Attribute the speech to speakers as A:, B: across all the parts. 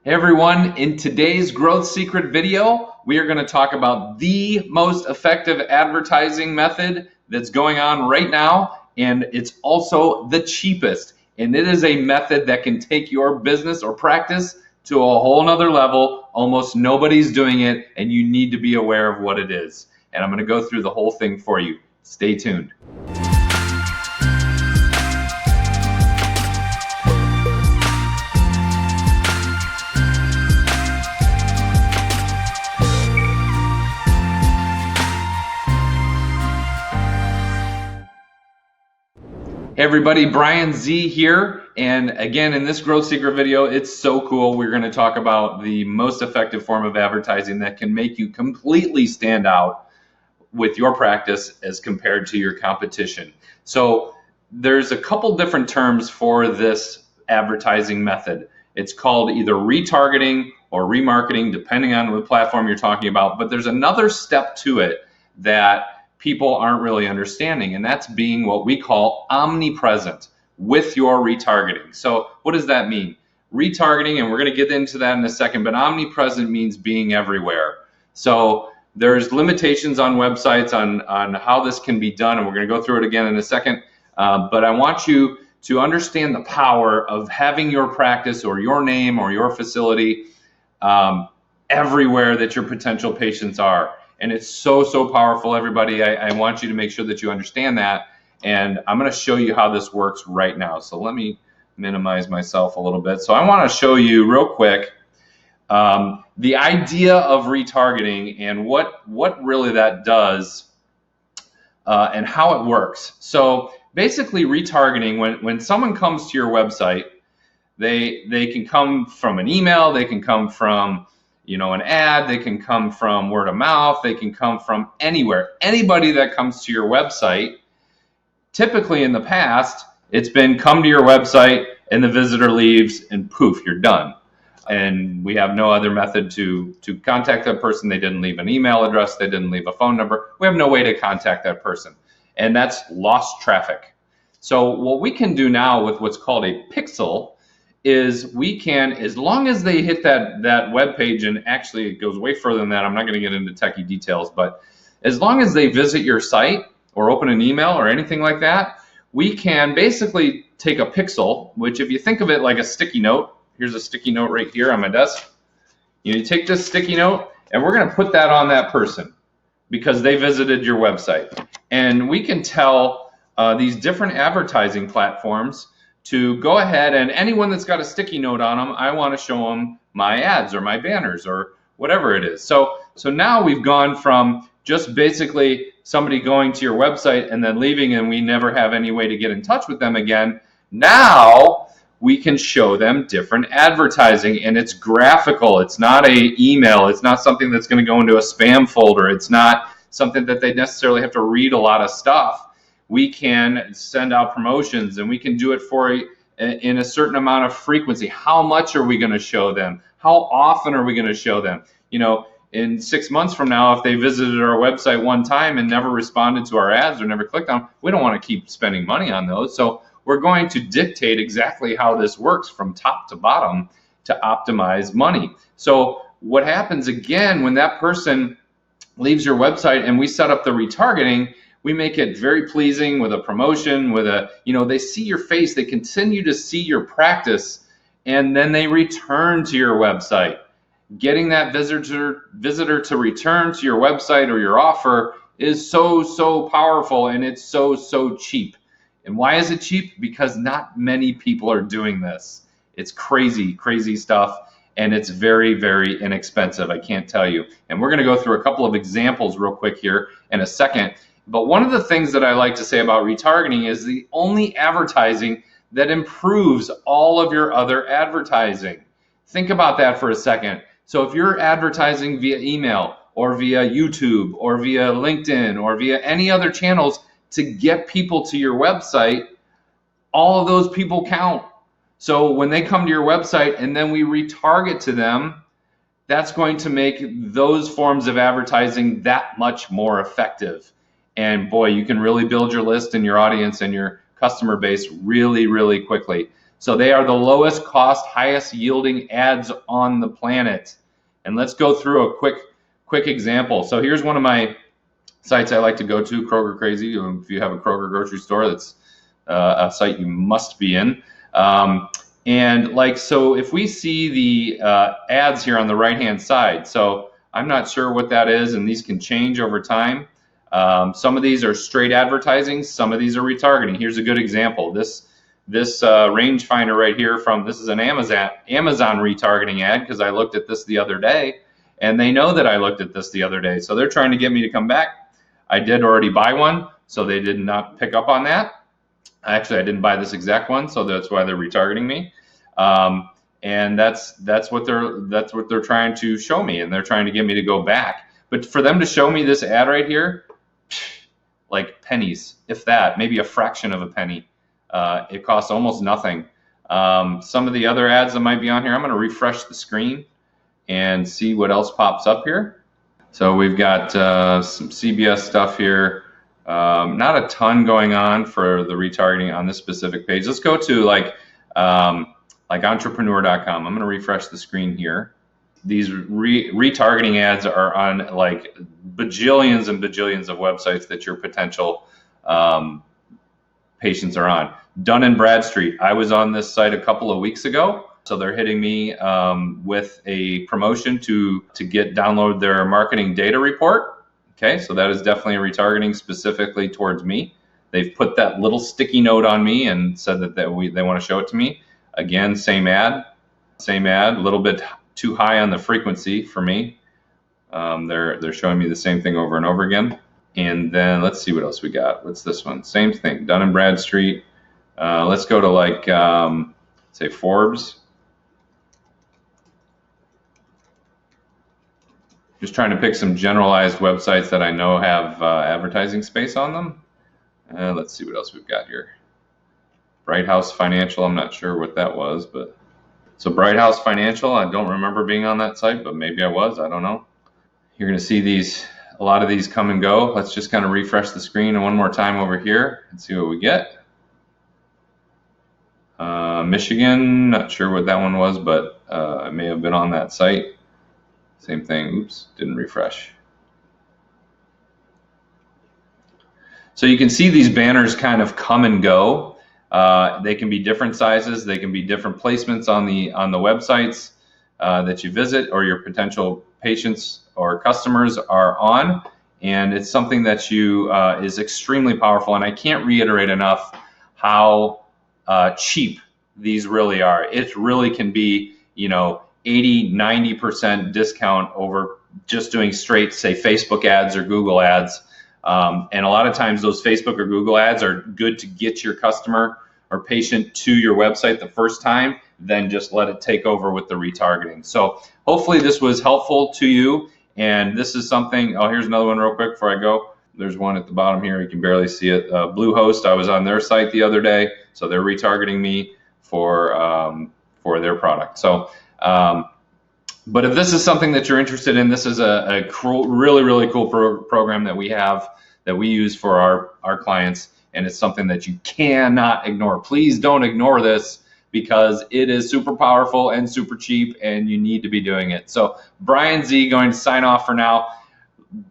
A: Hey everyone, in today's growth secret video, we are going to talk about the most effective advertising method that's going on right now, and it's also the cheapest. And it is a method that can take your business or practice to a whole nother level. Almost nobody's doing it, and you need to be aware of what it is. And I'm going to go through the whole thing for you. Stay tuned. Hey everybody, Bryan Z here, and again in this growth secret video, it's so cool. We're going to talk about the most effective form of advertising that can make you completely stand out with your practice as compared to your competition. So there's a couple different terms for this advertising method. It's called either retargeting or remarketing, depending on what platform you're talking about, but there's another step to it that people aren't really understanding, and that's being what we call omnipresent with your retargeting. So what does that mean? Retargeting, and we're going to get into that in a second, but omnipresent means being everywhere. So there's limitations on websites on how this can be done, and we're going to go through it again in a second. But I want you to understand the power of having your practice or your name or your facility everywhere that your potential patients are. And it's so powerful, everybody. I want you to make sure that you understand that. And I'm going to show you how this works right now. So let me minimize myself a little bit. So I want to show you real quick the idea of retargeting and what really that does and how it works. So basically retargeting, when someone comes to your website, they can come from an email, they can come from an ad, they can come from word of mouth, they can come from anywhere. Anybody that comes to your website, typically in the past, it's been come to your website and the visitor leaves and poof, you're done. And we have no other method to contact that person. They didn't leave an email address, they didn't leave a phone number. We have no way to contact that person. And that's lost traffic. So what we can do now with what's called a pixel is we can, as long as they hit that web page, and actually it goes way further than that, I'm not going to get into techie details, but as long as they visit your site or open an email or anything like that, we can basically take a pixel, which if you think of it like a sticky note, here's a sticky note right here on my desk. You take this sticky note and we're going to put that on that person because they visited your website. And we can tell these different advertising platforms to go ahead, and anyone that's got a sticky note on them, I want to show them my ads or my banners or whatever it is. So now we've gone from just basically somebody going to your website and then leaving and we never have any way to get in touch with them again. Now we can show them different advertising, and it's graphical. It's not an email. It's not something that's going to go into a spam folder. It's not something that they necessarily have to read a lot of stuff. We can send out promotions, and we can do it in a certain amount of frequency. How much are we going to show them? How often are we going to show them? In 6 months from now, if they visited our website one time and never responded to our ads or never clicked on them, we don't want to keep spending money on those. So we're going to dictate exactly how this works from top to bottom to optimize money. So what happens again when that person leaves your website and we set up the retargeting, we make it very pleasing with a promotion, with they see your face, they continue to see your practice, and then they return to your website. Getting that visitor to return to your website or your offer is so powerful, and it's so cheap. And why is it cheap? Because not many people are doing this. It's crazy stuff, and it's very inexpensive, I can't tell you. And we're going to go through a couple of examples real quick here in a second. But one of the things that I like to say about retargeting is the only advertising that improves all of your other advertising. Think about that for a second. So if you're advertising via email or via YouTube or via LinkedIn or via any other channels to get people to your website, all of those people count. So when they come to your website and then we retarget to them, that's going to make those forms of advertising that much more effective. And boy, you can really build your list and your audience and your customer base really quickly. So they are the lowest cost, highest yielding ads on the planet. And let's go through a quick example. So here's one of my sites I like to go to, Kroger Crazy. If you have a Kroger grocery store, that's a site you must be in. So if we see the ads here on the right-hand side, so I'm not sure what that is, and these can change over time. Some of these are straight advertising, some of these are retargeting. Here's a good example. This rangefinder right here this is an Amazon retargeting ad, because I looked at this the other day, and they know that I looked at this the other day, so they're trying to get me to come back. I did already buy one, so they did not pick up on that. Actually, I didn't buy this exact one, so that's why they're retargeting me. And that's what they're trying to show me, and they're trying to get me to go back. But for them to show me this ad right here, like pennies, if that, maybe a fraction of a penny. It costs almost nothing. Some of the other ads that might be on here, I'm going to refresh the screen and see what else pops up here. So we've got some CBS stuff here. Not a ton going on for the retargeting on this specific page. Let's go to like entrepreneur.com. I'm going to refresh the screen here. These retargeting ads are on like bajillions and bajillions of websites that your potential patients are on. Dun & Bradstreet. I was on this site a couple of weeks ago. So they're hitting me with a promotion to download their marketing data report. Okay, so that is definitely a retargeting specifically towards me. They've put that little sticky note on me and said that they want to show it to me. Again, same ad, a little bit too high on the frequency for me. They're showing me the same thing over and over again. And then let's see what else we got. What's this one? Same thing, Dun & Bradstreet. Let's go to like, say Forbes. Just trying to pick some generalized websites that I know have advertising space on them. Let's see what else we've got here. Bright House Financial, I'm not sure what that was, but so Bright House Financial, I don't remember being on that site, but maybe I was, I don't know. You're going to see a lot of these come and go. Let's just kind of refresh the screen one more time over here and see what we get. Michigan, not sure what that one was, but I may have been on that site. Same thing, oops, didn't refresh. So you can see these banners kind of come and go. They can be different sizes, they can be different placements on the websites that you visit or your potential patients or customers are on. And it's something that is extremely powerful, and I can't reiterate enough how cheap these really are. It really can be, 80-90% discount over just doing straight, say, Facebook ads or Google ads. And a lot of times those Facebook or Google ads are good to get your customer or patient to your website the first time, then just let it take over with the retargeting. So hopefully this was helpful to you. And this is something, here's another one real quick before I go. There's one at the bottom here, you can barely see it. Bluehost, I was on their site the other day, so they're retargeting me for their product. So, but if this is something that you're interested in, this is a really, really cool program that we have, that we use for our clients, and it's something that you cannot ignore. Please don't ignore this, because it is super powerful and super cheap, and you need to be doing it. So Bryan Z going to sign off for now.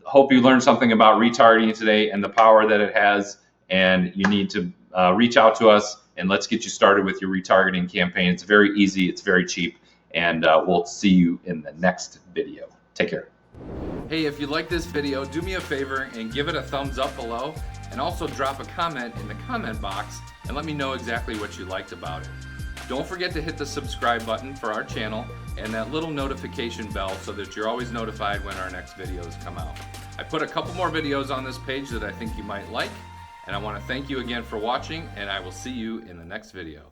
A: Hope you learned something about retargeting today and the power that it has, and you need to reach out to us and let's get you started with your retargeting campaign. It's very easy, it's very cheap, and we'll see you in the next video. Take care. Hey, if you like this video, do me a favor and give it a thumbs up below, and also drop a comment in the comment box and let me know exactly what you liked about it. Don't forget to hit the subscribe button for our channel and that little notification bell so that you're always notified when our next videos come out. I put a couple more videos on this page that I think you might like, and I want to thank you again for watching, and I will see you in the next video.